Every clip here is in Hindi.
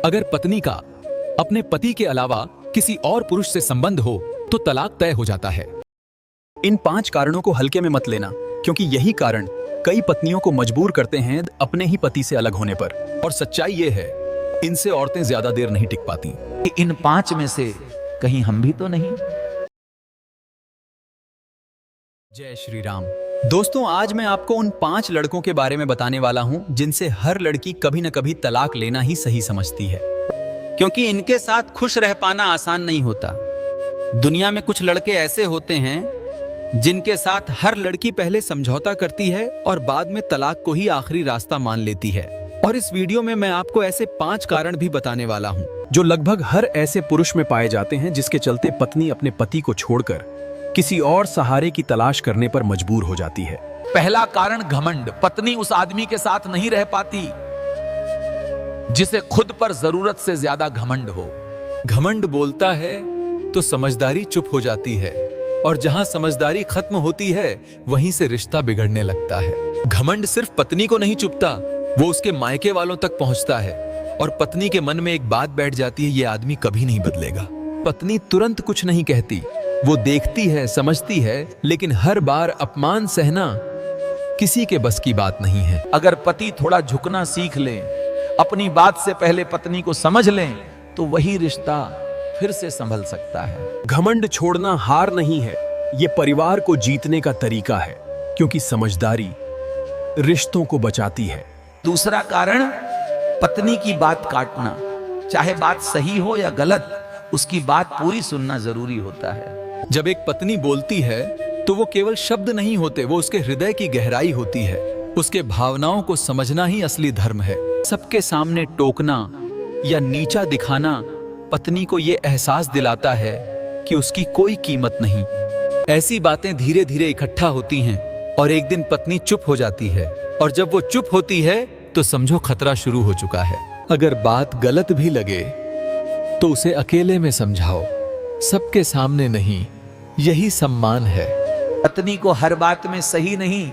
अगर पत्नी का अपने पति के अलावा किसी और पुरुष से संबंध हो तो तलाक तय हो जाता है। इन 5 कारणों को हल्के में मत लेना, क्योंकि यही कारण कई पत्नियों को मजबूर करते हैं अपने ही पति से अलग होने पर। और सच्चाई ये है, इनसे औरतें ज्यादा देर नहीं टिक पाती। इन 5 में से कहीं हम भी तो नहीं। जय श्री राम। दोस्तों, आज मैं आपको उन 5 लड़कों के बारे में बताने वाला हूं जिनसे हर लड़की कभी न कभी तलाक लेना ही सही समझती है, क्योंकि इनके साथ खुश रह पाना आसान नहीं होता। दुनिया में कुछ लड़के ऐसे होते हैं जिनके साथ हर लड़की पहले समझौता करती है और बाद में तलाक को ही आखिरी रास्ता मान लेती है। और इस वीडियो में मैं आपको ऐसे 5 कारण भी बताने वाला हूं जो लगभग हर ऐसे पुरुष में पाए जाते हैं जिसके चलते पत्नी अपने पति को छोड़कर किसी और सहारे की तलाश करने पर मजबूर हो जाती है। पहला कारण घमंड। पत्नी उस आदमी के साथ नहीं रह पाती जिसे खुद पर जरूरत से ज्यादा घमंड हो। घमंड बोलता है तो समझदारी चुप हो जाती है, और जहां समझदारी खत्म होती है वहीं से रिश्ता बिगड़ने लगता है। घमंड सिर्फ पत्नी को नहीं चुपता, वो उसके मायके वालों तक पहुंचता है, और पत्नी के मन में एक बात बैठ जाती है, ये आदमी कभी नहीं बदलेगा। पत्नी तुरंत कुछ नहीं कहती, वो देखती है, समझती है, लेकिन हर बार अपमान सहना किसी के बस की बात नहीं है। अगर पति थोड़ा झुकना सीख ले, अपनी बात से पहले पत्नी को समझ लें, तो वही रिश्ता फिर से संभल सकता है। घमंड छोड़ना हार नहीं है, ये परिवार को जीतने का तरीका है, क्योंकि समझदारी रिश्तों को बचाती है। दूसरा कारण, पत्नी की बात काटना। चाहे बात सही हो या गलत, उसकी बात पूरी सुनना जरूरी होता है। जब एक पत्नी बोलती है तो वो केवल शब्द नहीं होते, वो उसके हृदय की गहराई होती है। उसके भावनाओं को समझना ही असली धर्म है। सबके सामने टोकना या नीचा दिखाना पत्नी को ये एहसास दिलाता है कि उसकी कोई कीमत नहीं। ऐसी बातें धीरे धीरे इकट्ठा होती हैं और एक दिन पत्नी चुप हो जाती है, और जब वो चुप होती है तो समझो खतरा शुरू हो चुका है। अगर बात गलत भी लगे तो उसे अकेले में समझाओ, सबके सामने नहीं। यही सम्मान है। पत्नी को हर बात में सही नहीं,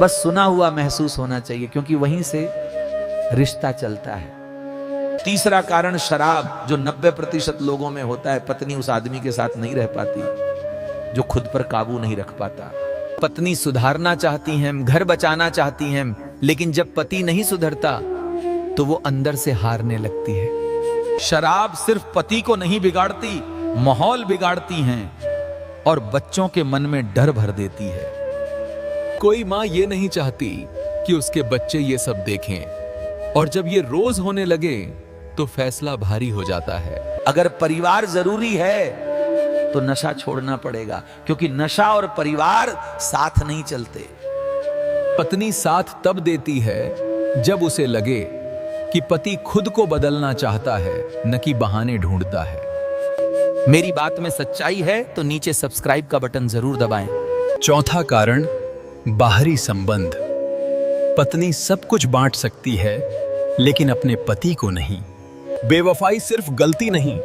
बस सुना हुआ महसूस होना चाहिए, क्योंकि वहीं से रिश्ता चलता है। तीसरा कारण, शराब, जो 90% लोगों में होता है। पत्नी उस आदमी के साथ नहीं रह पाती जो खुद पर काबू नहीं रख पाता। पत्नी सुधारना चाहती हैं, घर बचाना चाहती हैं, लेकिन जब पति नहीं सुधरता तो वो अंदर से हारने लगती है। शराब सिर्फ पति को नहीं बिगाड़ती, माहौल बिगाड़ती हैं और बच्चों के मन में डर भर देती है। कोई माँ ये नहीं चाहती कि उसके बच्चे ये सब देखें, और जब ये रोज होने लगे तो फैसला भारी हो जाता है। अगर परिवार जरूरी है तो नशा छोड़ना पड़ेगा, क्योंकि नशा और परिवार साथ नहीं चलते। पत्नी साथ तब देती है जब उसे लगे कि पति खुद को बदलना चाहता है, न कि बहाने ढूंढता है। मेरी बात में सच्चाई है तो नीचे सब्सक्राइब का बटन जरूर दबाएं। चौथा कारण, बाहरी संबंध। पत्नी सब कुछ बांट सकती है, लेकिन अपने पति को नहीं। बेवफाई सिर्फ गलती नहीं,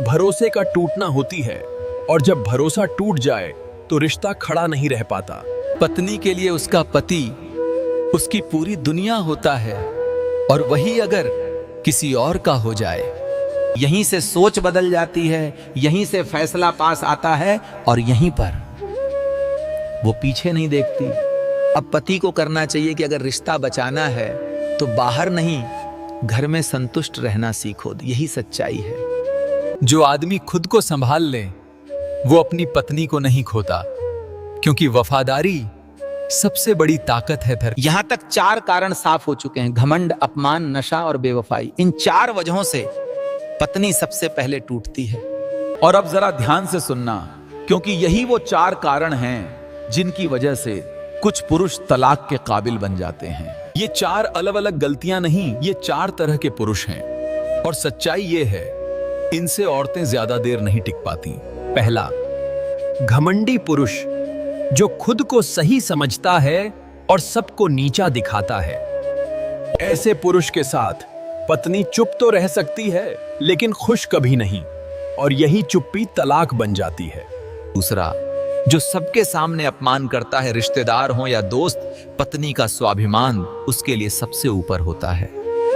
भरोसे का टूटना होती है, और जब भरोसा टूट जाए तो रिश्ता खड़ा नहीं रह पाता। पत्नी के लिए उसका पति उसकी पूरी दुनिया होता है, और वही अगर किसी और का हो जाए, यहीं से सोच बदल जाती है, यहीं से फैसला पास आता है, और यहीं पर वो पीछे नहीं देखती। अब पति को करना चाहिए कि अगर रिश्ता बचाना है तो बाहर नहीं, घर में संतुष्ट रहना सीखो। यही सच्चाई है। जो आदमी खुद को संभाल ले वो अपनी पत्नी को नहीं खोता, क्योंकि वफादारी सबसे बड़ी ताकत है। फिर यहां तक 4 कारण साफ हो चुके हैं: घमंड, अपमान, नशा और बेवफाई। इन 4 वजहों से पत्नी सबसे पहले टूटती है। और अब जरा ध्यान से सुनना, क्योंकि यही वो 4 कारण हैं जिनकी वजह से कुछ पुरुष तलाक के काबिल बन जाते हैं। ये 4 अलग अलग गलतियां नहीं, ये 4 तरह के पुरुष हैं, और सच्चाई ये है, इनसे औरतें ज्यादा देर नहीं टिक पाती। पहला, घमंडी पुरुष, जो खुद को सही समझता है और सबको नीचा दिखाता है। ऐसे पुरुष के साथ पत्नी चुप तो रह सकती है, लेकिन खुश कभी नहीं, और यही चुप्पी तलाक बन जाती है। दूसरा, जो सबके सामने अपमान करता है, रिश्तेदार हो या दोस्त, पत्नी का स्वाभिमान उसके लिए सबसे ऊपर होता है।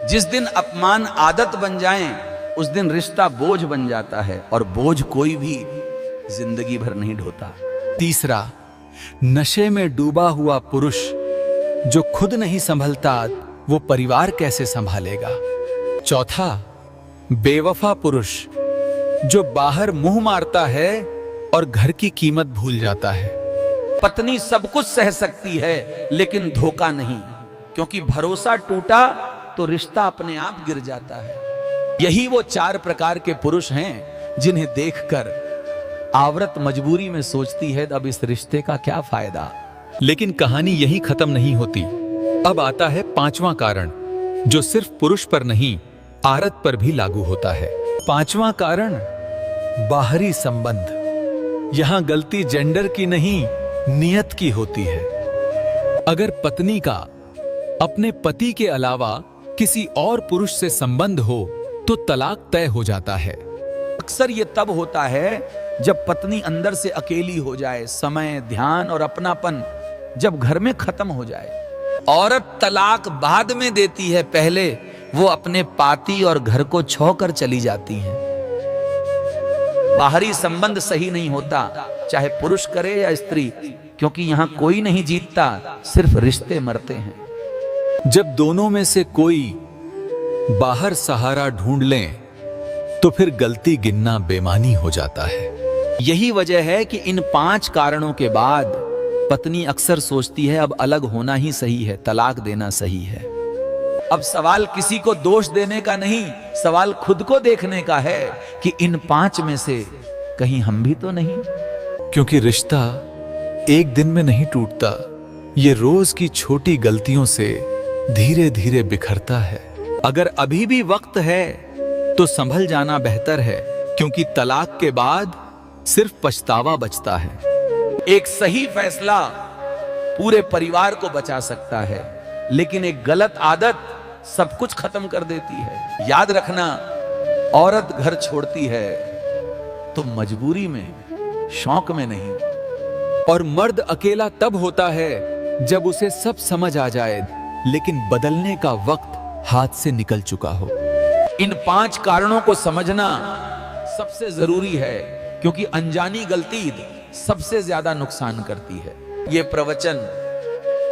जिस दिन अपमान आदत बन जाए उस दिन रिश्ता बोझ बन जाता है, और बोझ कोई भी जिंदगी भर नहीं ढोता। तीसरा, नशे में डूबा हुआ पुरुष जो खुद नहीं संभलता वो परिवार कैसे संभालेगा। चौथा, बेवफा पुरुष जो बाहर मुंह मारता है और घर की कीमत भूल जाता है। पत्नी सब कुछ सह सकती है लेकिन धोखा नहीं, क्योंकि भरोसा टूटा तो रिश्ता अपने आप गिर जाता है। यही वो 4 प्रकार के पुरुष हैं जिन्हें देखकर औरत मजबूरी में सोचती है अब इस रिश्ते का क्या फायदा। लेकिन कहानी यही खत्म नहीं होती। अब आता है 5वां कारण जो सिर्फ पुरुष पर नहीं औरत पर भी लागू होता है। 5वां कारण, बाहरी संबंध। यहां गलती जेंडर की नहीं नियत की होती है। अगर पत्नी का अपने पति के अलावा किसी और पुरुष से संबंध हो तो तलाक तय हो जाता है। अक्सर ये तब होता है जब पत्नी अंदर से अकेली हो जाए, समय, ध्यान और अपनापन जब घर में खत्म हो जाए। औरत तलाक बाद में देती है, पहले वो अपने पाती और घर को छोड़कर चली जाती है। बाहरी संबंध सही नहीं होता, चाहे पुरुष करे या स्त्री, क्योंकि यहां कोई नहीं जीतता, सिर्फ रिश्ते मरते हैं। जब दोनों में से कोई बाहर सहारा ढूंढ लें तो फिर गलती गिनना बेमानी हो जाता है। यही वजह है कि इन 5 कारणों के बाद पत्नी अक्सर सोचती है अब अलग होना ही सही है, तलाक देना सही है। अब सवाल किसी को दोष देने का नहीं, सवाल खुद को देखने का है कि इन 5 में से कहीं हम भी तो नहीं। क्योंकि रिश्ता एक दिन में नहीं टूटता, ये रोज की छोटी गलतियों से धीरे धीरे बिखरता है। अगर अभी भी वक्त है तो संभल जाना बेहतर है, क्योंकि तलाक के बाद सिर्फ पछतावा बचता है। एक सही फैसला पूरे परिवार को बचा सकता है, लेकिन एक गलत आदत सब कुछ खत्म कर देती है। याद रखना, औरत घर छोड़ती है तो मजबूरी में, शौक में नहीं। और मर्द अकेला तब होता है जब उसे सब समझ आ जाए, लेकिन बदलने का वक्त हाथ से निकल चुका हो। इन 5 कारणों को समझना सबसे जरूरी है, क्योंकि अनजानी गलती सबसे ज्यादा नुकसान करती है। ये प्रवचन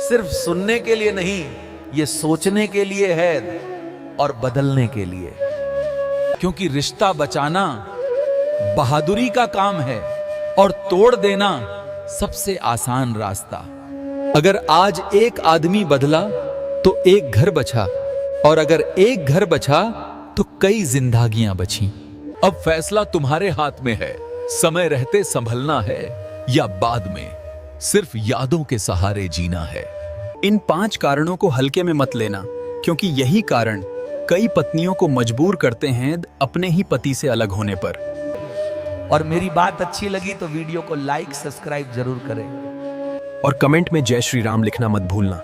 सिर्फ सुनने के लिए नहीं, ये सोचने के लिए है और बदलने के लिए। क्योंकि रिश्ता बचाना बहादुरी का काम है और तोड़ देना सबसे आसान रास्ता। अगर आज एक आदमी बदला तो एक घर बचा, और अगर एक घर बचा तो कई जिंदगियां बची। अब फैसला तुम्हारे हाथ में है, समय रहते संभलना है या बाद में सिर्फ यादों के सहारे जीना है। इन 5 कारणों को हल्के में मत लेना, क्योंकि यही कारण कई पत्नियों को मजबूर करते हैं अपने ही पति से अलग होने पर। और मेरी बात अच्छी लगी तो वीडियो को लाइक, सब्सक्राइब जरूर करें। और कमेंट में जय श्री राम लिखना मत भूलना।